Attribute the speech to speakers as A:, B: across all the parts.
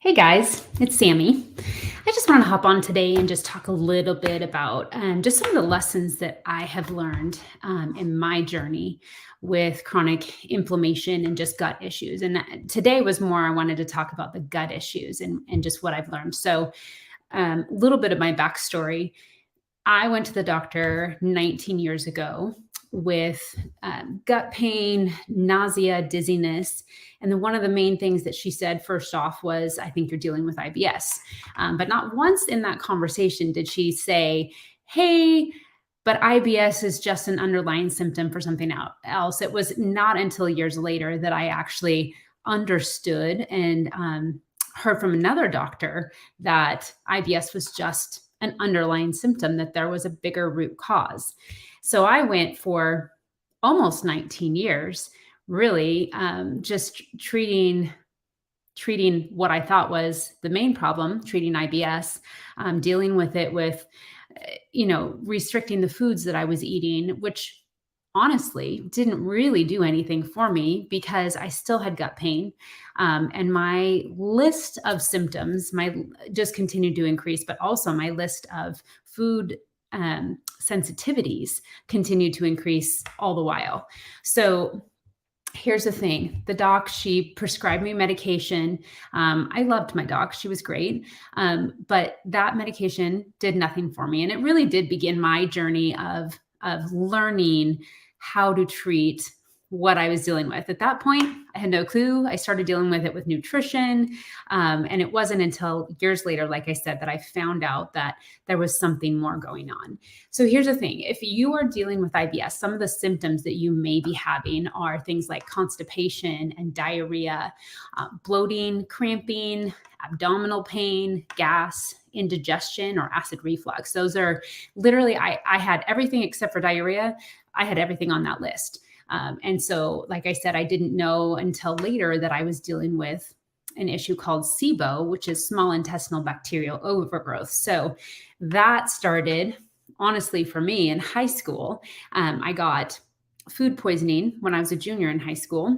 A: Hey guys, it's Sammy. I just want to hop on today and just talk a little bit about just some of the lessons that I have learned in my journey with chronic inflammation and just gut issues. And today was more, I wanted to talk about the gut issues and just what I've learned. So, a little bit of my backstory. I went to the doctor 19 years ago with gut pain, nausea, dizziness. And then one of the main things that she said first off was, I think you're dealing with IBS. But not once in that conversation did she say, hey, but IBS is just an underlying symptom for something else. It was not until years later that I actually understood and heard from another doctor that IBS was just an underlying symptom, that there was a bigger root cause. So I went for almost 19 years, really just treating what I thought was the main problem, treating IBS, dealing with it with, restricting the foods that I was eating, which honestly didn't really do anything for me because I still had gut pain. And my list of symptoms, my just continued to increase, but also my list of food sensitivities continued to increase all the while. So here's the thing. The doc, she prescribed me medication. I loved my doc. She was great. But that medication did nothing for me. And it really did begin my journey of learning how to treat what I was dealing with. At that point, I had no clue. I started dealing with it with nutrition. And it wasn't until years later, like I said, that I found out that there was something more going on. So here's the thing. If you are dealing with IBS, some of the symptoms that you may be having are things like constipation and diarrhea, bloating, cramping, abdominal pain, gas, indigestion, or acid reflux. Those are literally, I had everything except for diarrhea. I had everything on that list. And so, like I said, I didn't know until later that I was dealing with an issue called SIBO, which is small intestinal bacterial overgrowth. So that started, honestly, for me in high school. I got food poisoning when I was a junior in high school,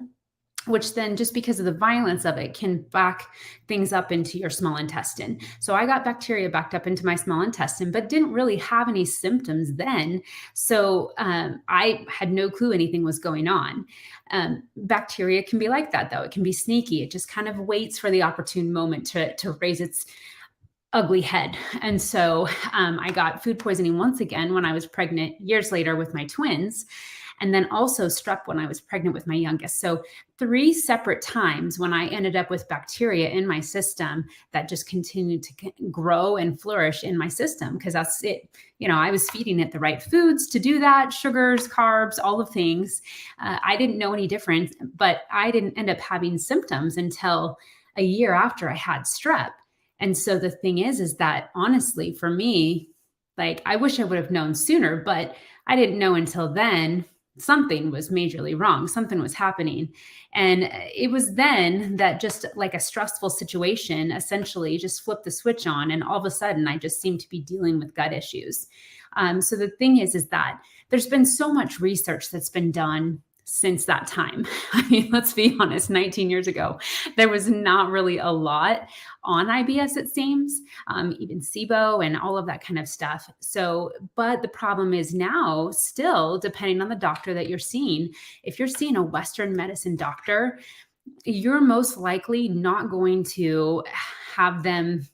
A: which then, just because of the violence of it, can back things up into your small intestine. So I got bacteria backed up into my small intestine, but didn't really have any symptoms then. So I had no clue anything was going on. Bacteria can be like that, though. It can be sneaky. It just kind of waits for the opportune moment to raise its ugly head. And so I got food poisoning once again when I was pregnant years later with my twins. And then also strep when I was pregnant with my youngest. So 3 separate times when I ended up with bacteria in my system that just continued to grow and flourish in my system, because that's it. I was feeding it the right foods to do that, sugars, carbs, all the things. I didn't know any difference, but I didn't end up having symptoms until a year after I had strep. And so the thing is that honestly, for me, like, I wish I would have known sooner, but I didn't know until then something was majorly wrong. Something was happening. And it was then that, just like a stressful situation, essentially just flipped the switch on. And all of a sudden, I just seemed to be dealing with gut issues. So the thing is that there's been so much research that's been done since that time. I mean, let's be honest, 19 years ago, there was not really a lot on IBS, it seems, even SIBO and all of that kind of stuff. So, but the problem is now, still, depending on the doctor that you're seeing, if you're seeing a Western medicine doctor, you're most likely not going to have them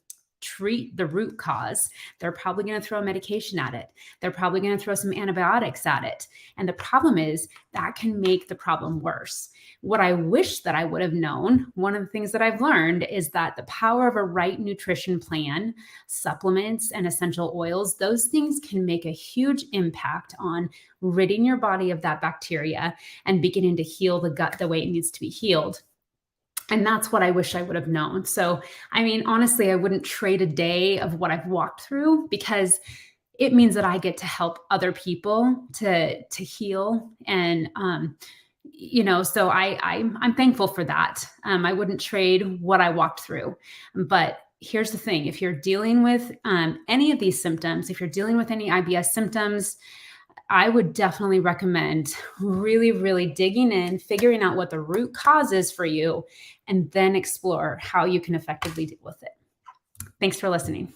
A: treat the root cause. They're probably going to throw medication at it. They're probably going to throw some antibiotics at it. And the problem is that can make the problem worse. What I wish that I would have known, one of the things that I've learned, is that the power of a right nutrition plan, supplements, and essential oils, those things can make a huge impact on ridding your body of that bacteria and beginning to heal the gut the way it needs to be healed. And that's what I wish I would have known. So, I mean, honestly, I wouldn't trade a day of what I've walked through, because it means that I get to help other people to heal. And, so I'm thankful for that. I wouldn't trade what I walked through. But here's the thing. If you're dealing with any of these symptoms, if you're dealing with any IBS symptoms, I would definitely recommend really, really digging in, figuring out what the root cause is for you, and then explore how you can effectively deal with it. Thanks for listening.